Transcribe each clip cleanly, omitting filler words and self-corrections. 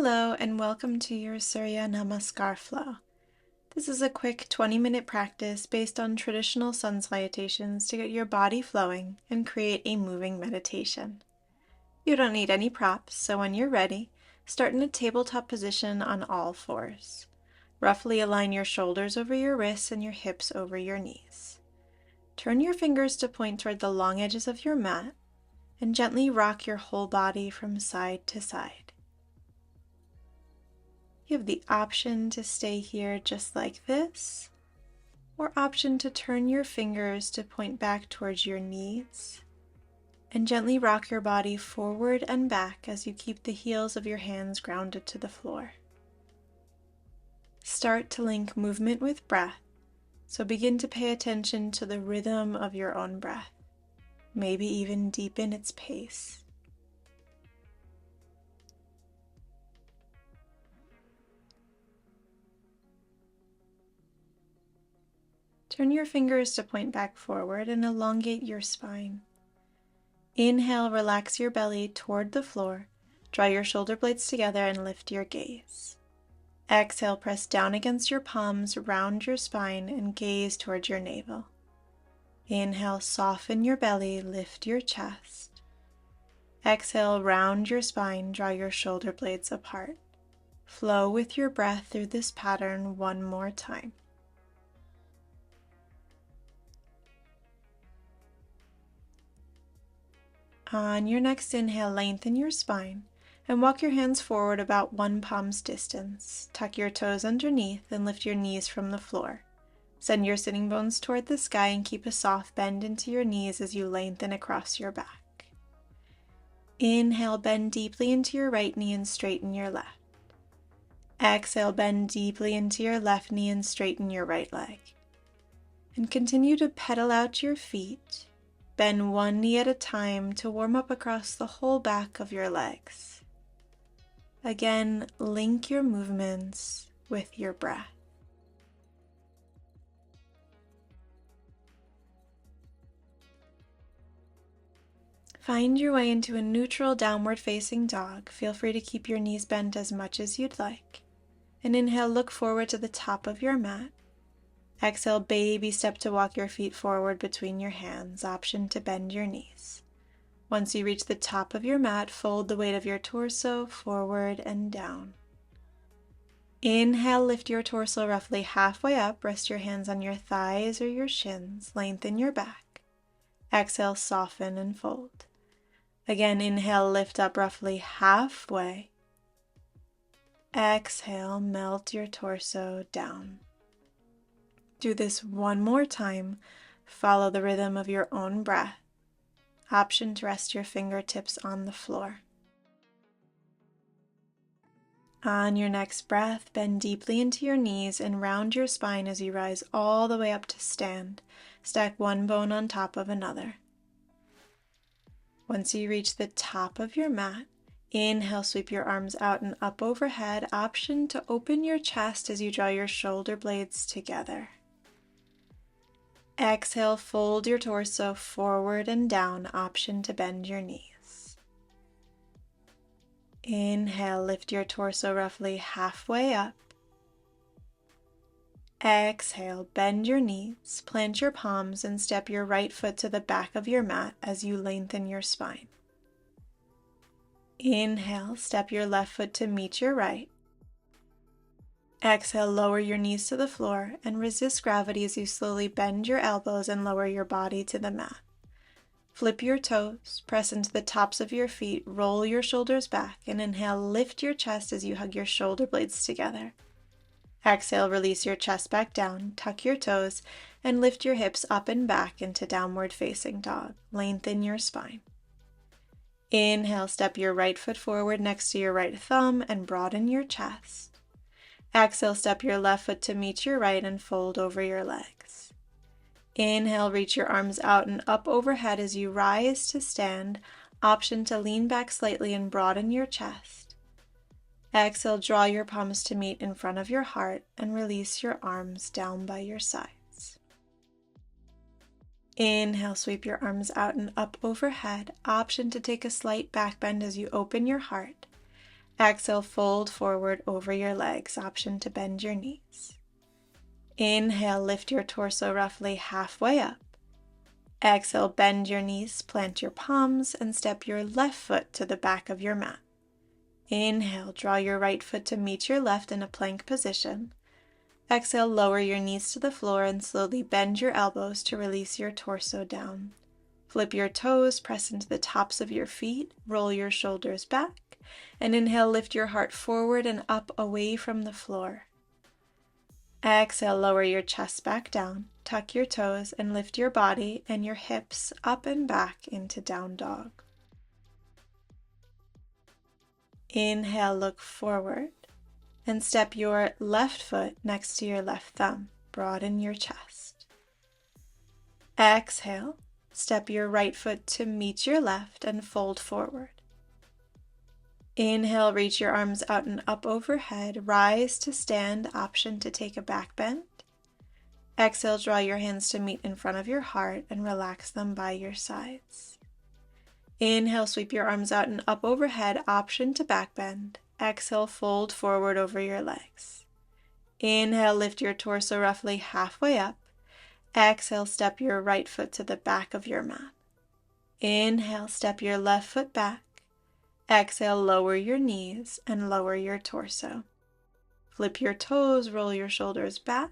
Hello and welcome to your Surya Namaskar flow. This is a quick 20-minute practice based on traditional sun salutations to get your body flowing and create a moving meditation. You don't need any props, so when you're ready, start in a tabletop position on all fours. Roughly align your shoulders over your wrists and your hips over your knees. Turn your fingers to point toward the long edges of your mat and gently rock your whole body from side to side. You have the option to stay here just like this, or option to turn your fingers to point back towards your knees and gently rock your body forward and back as you keep the heels of your hands grounded to the floor. Start to link movement with breath, so begin to pay attention to the rhythm of your own breath, maybe even deepen its pace. Turn your fingers to point back forward and elongate your spine. Inhale, relax your belly toward the floor, draw your shoulder blades together and lift your gaze. Exhale, press down against your palms, round your spine and gaze towards your navel. Inhale, soften your belly, lift your chest. Exhale, round your spine, draw your shoulder blades apart. Flow with your breath through this pattern one more time. On your next inhale, lengthen your spine and walk your hands forward about one palm's distance. Tuck your toes underneath and lift your knees from the floor. Send your sitting bones toward the sky and keep a soft bend into your knees as you lengthen across your back. Inhale, bend deeply into your right knee and straighten your left. Exhale, bend deeply into your left knee and straighten your right leg. And continue to pedal out your feet. Bend one knee at a time to warm up across the whole back of your legs. Again, link your movements with your breath. Find your way into a neutral downward facing dog. Feel free to keep your knees bent as much as you'd like. And inhale, look forward to the top of your mat. Exhale, baby step to walk your feet forward between your hands, option to bend your knees. Once you reach the top of your mat, fold the weight of your torso forward and down. Inhale, lift your torso roughly halfway up, rest your hands on your thighs or your shins, lengthen your back. Exhale, soften and fold. Again, inhale, lift up roughly halfway. Exhale, melt your torso down. Do this one more time. Follow the rhythm of your own breath. Option to rest your fingertips on the floor. On your next breath, bend deeply into your knees and round your spine as you rise all the way up to stand. Stack one bone on top of another. Once you reach the top of your mat, inhale, sweep your arms out and up overhead. Option to open your chest as you draw your shoulder blades together. Exhale, fold your torso forward and down, option to bend your knees. Inhale, lift your torso roughly halfway up. Exhale, bend your knees, plant your palms and step your right foot to the back of your mat as you lengthen your spine. Inhale, step your left foot to meet your right. Exhale, lower your knees to the floor and resist gravity as you slowly bend your elbows and lower your body to the mat. Flip your toes, press into the tops of your feet, roll your shoulders back, and inhale, lift your chest as you hug your shoulder blades together. Exhale, release your chest back down, tuck your toes, and lift your hips up and back into downward facing dog. Lengthen your spine. Inhale, step your right foot forward next to your right thumb and broaden your chest. Exhale, step your left foot to meet your right and fold over your legs. Inhale, reach your arms out and up overhead as you rise to stand, option to lean back slightly and broaden your chest. Exhale, draw your palms to meet in front of your heart and release your arms down by your sides. Inhale, sweep your arms out and up overhead, option to take a slight back bend as you open your heart. Exhale, fold forward over your legs, option to bend your knees. Inhale, lift your torso roughly halfway up. Exhale, bend your knees, plant your palms, and step your left foot to the back of your mat. Inhale, draw your right foot to meet your left in a plank position. Exhale, lower your knees to the floor and slowly bend your elbows to release your torso down. Flip your toes, press into the tops of your feet, roll your shoulders back, and inhale, lift your heart forward and up away from the floor. Exhale, lower your chest back down, tuck your toes, and lift your body and your hips up and back into down dog. Inhale, look forward, and step your left foot next to your left thumb. Broaden your chest. Exhale, step your right foot to meet your left and fold forward. Inhale, reach your arms out and up overhead. Rise to stand, option to take a back bend. Exhale, draw your hands to meet in front of your heart and relax them by your sides. Inhale, sweep your arms out and up overhead, option to back bend. Exhale, fold forward over your legs. Inhale, lift your torso roughly halfway up. Exhale, step your right foot to the back of your mat. Inhale, step your left foot back. Exhale, lower your knees and lower your torso. Flip your toes, roll your shoulders back.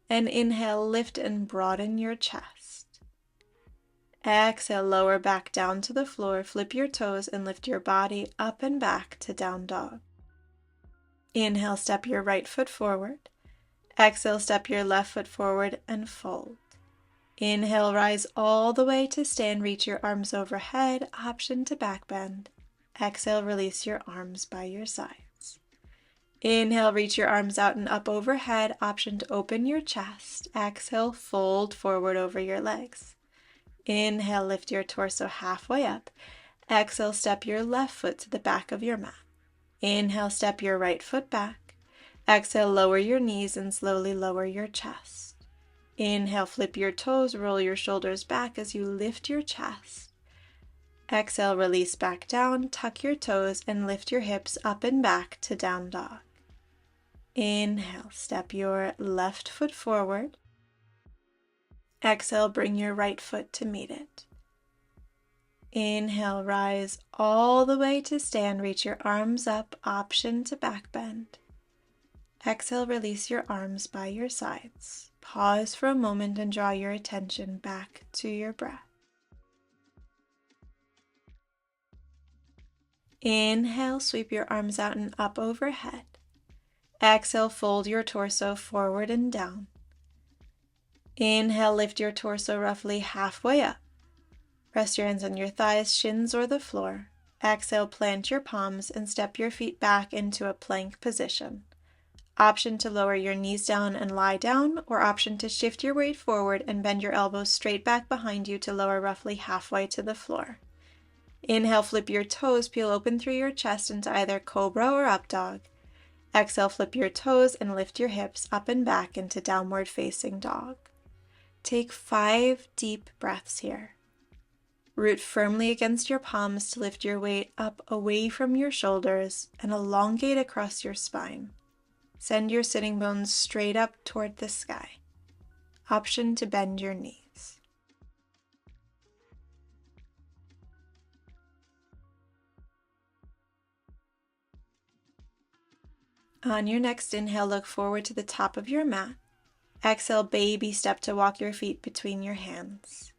And inhale, lift and broaden your chest. Exhale, lower back down to the floor, flip your toes and lift your body up and back to down dog. Inhale, step your right foot forward. Exhale, step your left foot forward and fold. Inhale, rise all the way to stand, reach your arms overhead, option to back bend. Exhale, release your arms by your sides. Inhale, reach your arms out and up overhead, option to open your chest. Exhale, fold forward over your legs. Inhale, lift your torso halfway up. Exhale, step your left foot to the back of your mat. Inhale, step your right foot back. Exhale, lower your knees and slowly lower your chest. Inhale, flip your toes, roll your shoulders back as you lift your chest. Exhale, release back down, tuck your toes and lift your hips up and back to down dog. Inhale, step your left foot forward. Exhale, bring your right foot to meet it. Inhale, rise all the way to stand, reach your arms up, option to back bend. Exhale, release your arms by your sides. Pause for a moment and draw your attention back to your breath. Inhale, sweep your arms out and up overhead. Exhale, fold your torso forward and down. Inhale, lift your torso roughly halfway up. Rest your hands on your thighs, shins, or the floor. Exhale, plant your palms and step your feet back into a plank position. Option to lower your knees down and lie down, or option to shift your weight forward and bend your elbows straight back behind you to lower roughly halfway to the floor. Inhale, flip your toes, peel open through your chest into either cobra or up dog. Exhale, flip your toes and lift your hips up and back into downward facing dog. Take 5 deep breaths here. Root firmly against your palms to lift your weight up away from your shoulders and elongate across your spine. Send your sitting bones straight up toward the sky. Option to bend your knees. On your next inhale, look forward to the top of your mat. Exhale, baby step to walk your feet between your hands.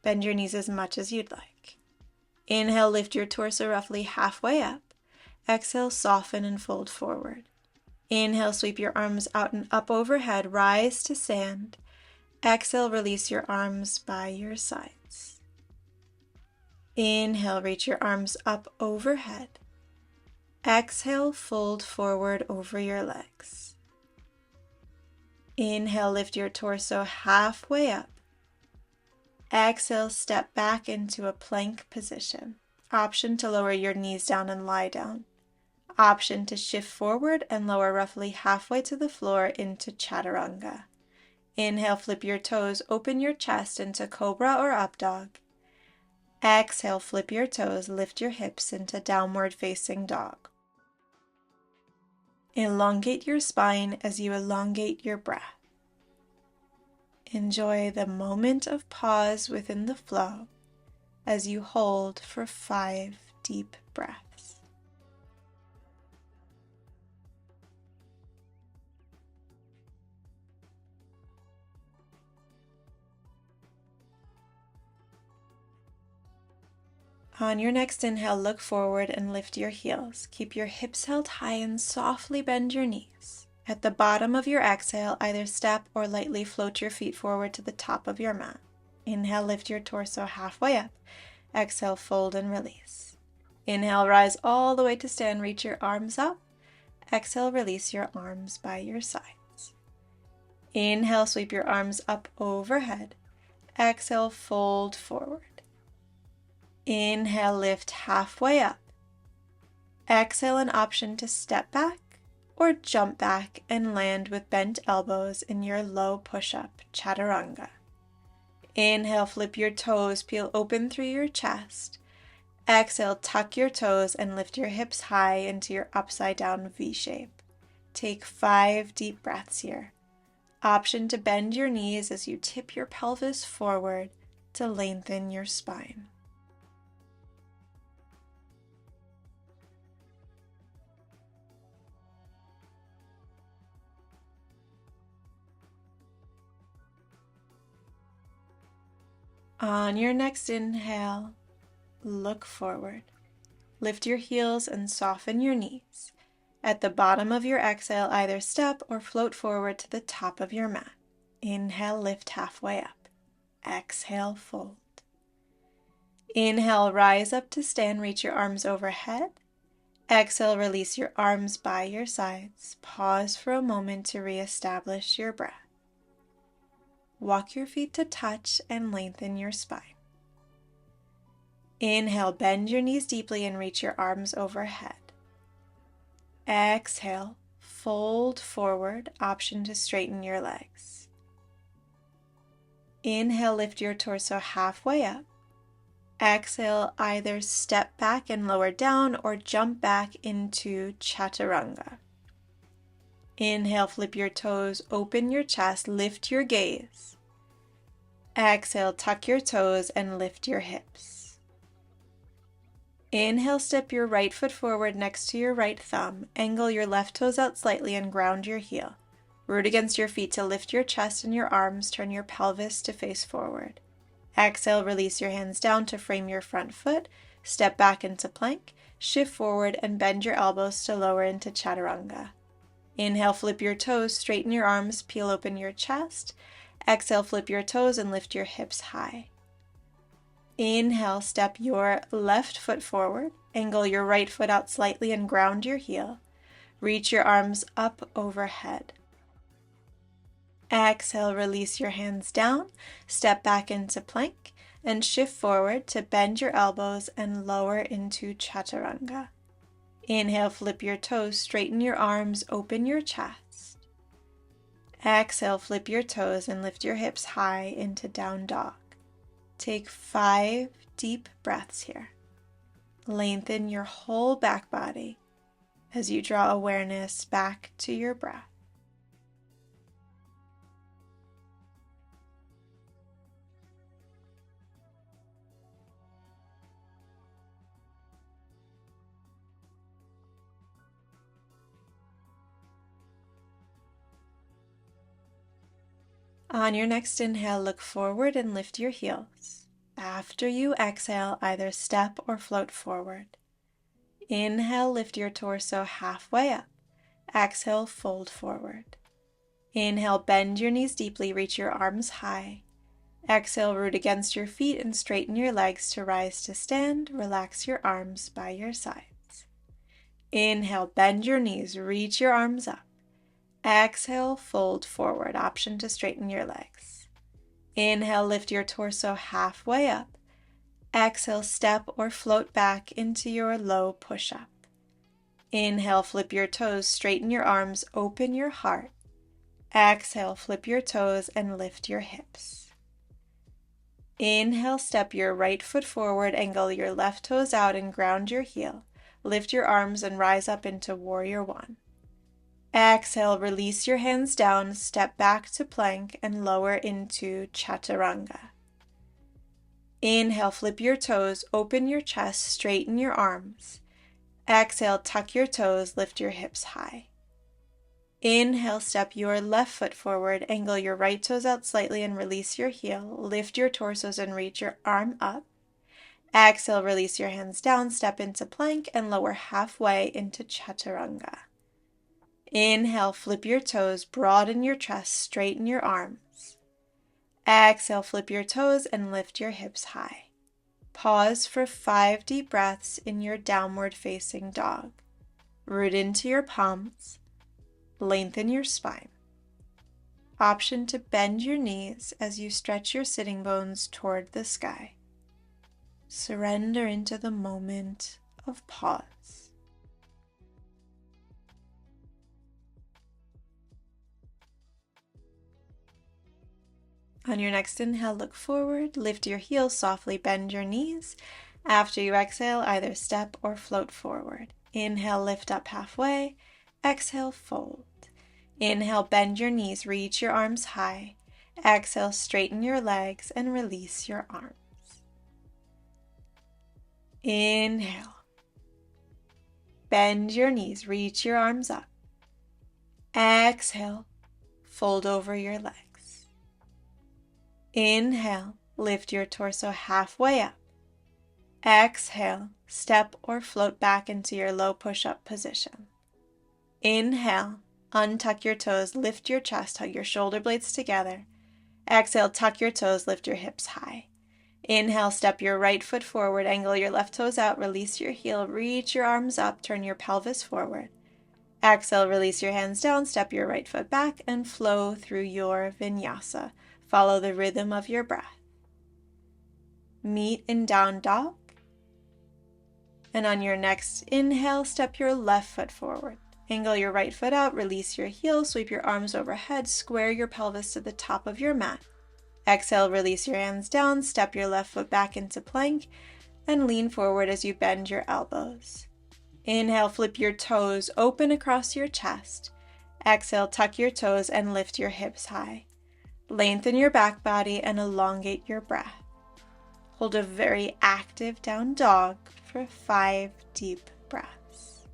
Bend your knees as much as you'd like. Inhale, lift your torso roughly halfway up. Exhale, soften and fold forward. Inhale, sweep your arms out and up overhead, rise to stand. Exhale, release your arms by your sides. Inhale, reach your arms up overhead. Exhale, fold forward over your legs. Inhale, lift your torso halfway up. Exhale, step back into a plank position. Option to lower your knees down and lie down. Option to shift forward and lower roughly halfway to the floor into chaturanga. Inhale, flip your toes, open your chest into cobra or up dog. Exhale, flip your toes, lift your hips into downward facing dog. Elongate your spine as you elongate your breath. Enjoy the moment of pause within the flow as you hold for 5 deep breaths. On your next inhale, look forward and lift your heels. Keep your hips held high and softly bend your knees. At the bottom of your exhale, either step or lightly float your feet forward to the top of your mat. Inhale, lift your torso halfway up. Exhale, fold and release. Inhale, rise all the way to stand, reach your arms up. Exhale, release your arms by your sides. Inhale, sweep your arms up overhead. Exhale, fold forward. Inhale, lift halfway up. Exhale, an option to step back or jump back and land with bent elbows in your low push-up chaturanga. Inhale, flip your toes, peel open through your chest. Exhale, tuck your toes and lift your hips high into your upside down V shape. Take 5 deep breaths here. Option to bend your knees as you tip your pelvis forward to lengthen your spine. On your next inhale, look forward. Lift your heels and soften your knees. At the bottom of your exhale, either step or float forward to the top of your mat. Inhale, lift halfway up. Exhale, fold. Inhale, rise up to stand, reach your arms overhead. Exhale, release your arms by your sides. Pause for a moment to reestablish your breath. Walk your feet to touch and lengthen your spine. Inhale, bend your knees deeply and reach your arms overhead. Exhale, fold forward, option to straighten your legs. Inhale, lift your torso halfway up. Exhale, either step back and lower down or jump back into chaturanga. Inhale, flip your toes, open your chest, lift your gaze. Exhale, tuck your toes and lift your hips. Inhale, step your right foot forward next to your right thumb. Angle your left toes out slightly and ground your heel. Root against your feet to lift your chest and your arms. Turn your pelvis to face forward. Exhale, release your hands down to frame your front foot. Step back into plank. Shift forward and bend your elbows to lower into chaturanga. Inhale, flip your toes, straighten your arms, peel open your chest. Exhale, flip your toes and lift your hips high. Inhale, step your left foot forward. Angle your right foot out slightly and ground your heel. Reach your arms up overhead. Exhale, release your hands down. Step back into plank and shift forward to bend your elbows and lower into chaturanga. Inhale, flip your toes, straighten your arms, open your chest. Exhale, flip your toes and lift your hips high into down dog. Take 5 deep breaths here. Lengthen your whole back body as you draw awareness back to your breath. On your next inhale, look forward and lift your heels. After you exhale, either step or float forward. Inhale, lift your torso halfway up. Exhale, fold forward. Inhale, bend your knees deeply, reach your arms high. Exhale, root against your feet and straighten your legs to rise to stand. Relax your arms by your sides. Inhale, bend your knees, reach your arms up. Exhale, fold forward, option to straighten your legs. Inhale, lift your torso halfway up. Exhale, step or float back into your low push-up. Inhale, flip your toes, straighten your arms, open your heart. Exhale, flip your toes and lift your hips. Inhale, step your right foot forward, angle your left toes out and ground your heel. Lift your arms and rise up into warrior one. Exhale, release your hands down, step back to plank and lower into chaturanga. Inhale, flip your toes, open your chest, straighten your arms. Exhale, tuck your toes, lift your hips high. Inhale, step your left foot forward, angle your right toes out slightly and release your heel. Lift your torsos and reach your arm up. Exhale, release your hands down, step into plank and lower halfway into chaturanga. Inhale, flip your toes, broaden your chest, straighten your arms. Exhale, flip your toes and lift your hips high. Pause for 5 deep breaths in your downward facing dog. Root into your palms. Lengthen your spine. Option to bend your knees as you stretch your sitting bones toward the sky. Surrender into the moment of pause. On your next inhale, look forward, lift your heels, softly bend your knees. After you exhale, either step or float forward. Inhale, lift up halfway. Exhale, fold. Inhale, bend your knees, reach your arms high. Exhale, straighten your legs and release your arms. Inhale. Bend your knees, reach your arms up. Exhale, fold over your legs. Inhale, lift your torso halfway up. Exhale, step or float back into your low push-up position. Inhale, untuck your toes, lift your chest, hug your shoulder blades together. Exhale, tuck your toes, lift your hips high. Inhale, step your right foot forward, angle your left toes out, release your heel, reach your arms up, turn your pelvis forward. Exhale, release your hands down, step your right foot back, and flow through your vinyasa. Follow the rhythm of your breath. Meet in down dog. And on your next inhale, step your left foot forward. Angle your right foot out, release your heel, sweep your arms overhead, square your pelvis to the top of your mat. Exhale, release your hands down, step your left foot back into plank, and lean forward as you bend your elbows. Inhale, flip your toes open across your chest. Exhale, tuck your toes and lift your hips high. Lengthen your back body and elongate your breath. Hold a very active down dog for 5 deep breaths.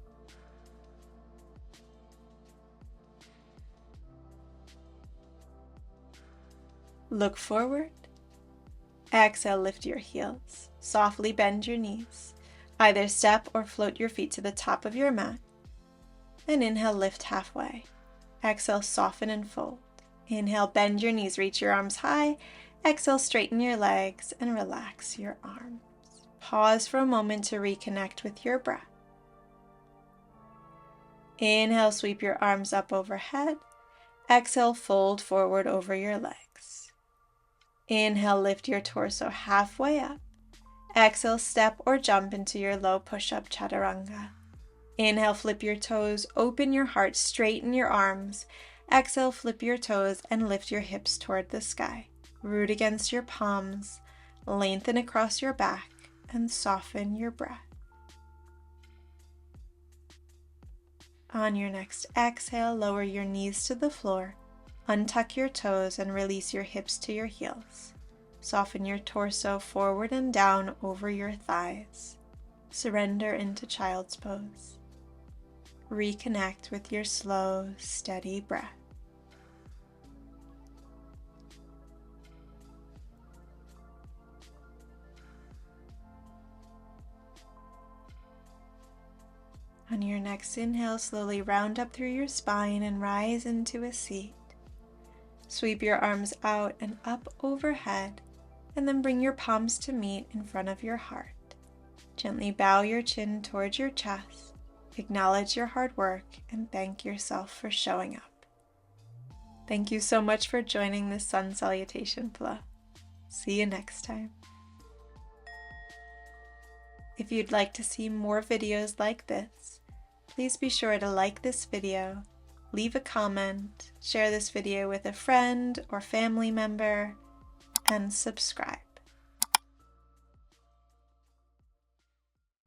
Look forward. Exhale, lift your heels. Softly bend your knees. Either step or float your feet to the top of your mat. And inhale, lift halfway. Exhale, soften and fold. Inhale, bend your knees, reach your arms high. Exhale, straighten your legs and relax your arms. Pause for a moment to reconnect with your breath. Inhale, sweep your arms up overhead. Exhale, fold forward over your legs. Inhale, lift your torso halfway up. Exhale, step or jump into your low push-up chaturanga. Inhale, flip your toes, open your heart, straighten your arms. Exhale, flip your toes and lift your hips toward the sky. Root against your palms, lengthen across your back, and soften your breath. On your next exhale, lower your knees to the floor, untuck your toes and release your hips to your heels. Soften your torso forward and down over your thighs. Surrender into child's pose. Reconnect with your slow, steady breath. On your next inhale, slowly round up through your spine and rise into a seat. Sweep your arms out and up overhead, and then bring your palms to meet in front of your heart. Gently bow your chin towards your chest, acknowledge your hard work, and thank yourself for showing up. Thank you so much for joining this sun salutation flow. See you next time. If you'd like to see more videos like this, please be sure to like this video, leave a comment, share this video with a friend or family member, and subscribe.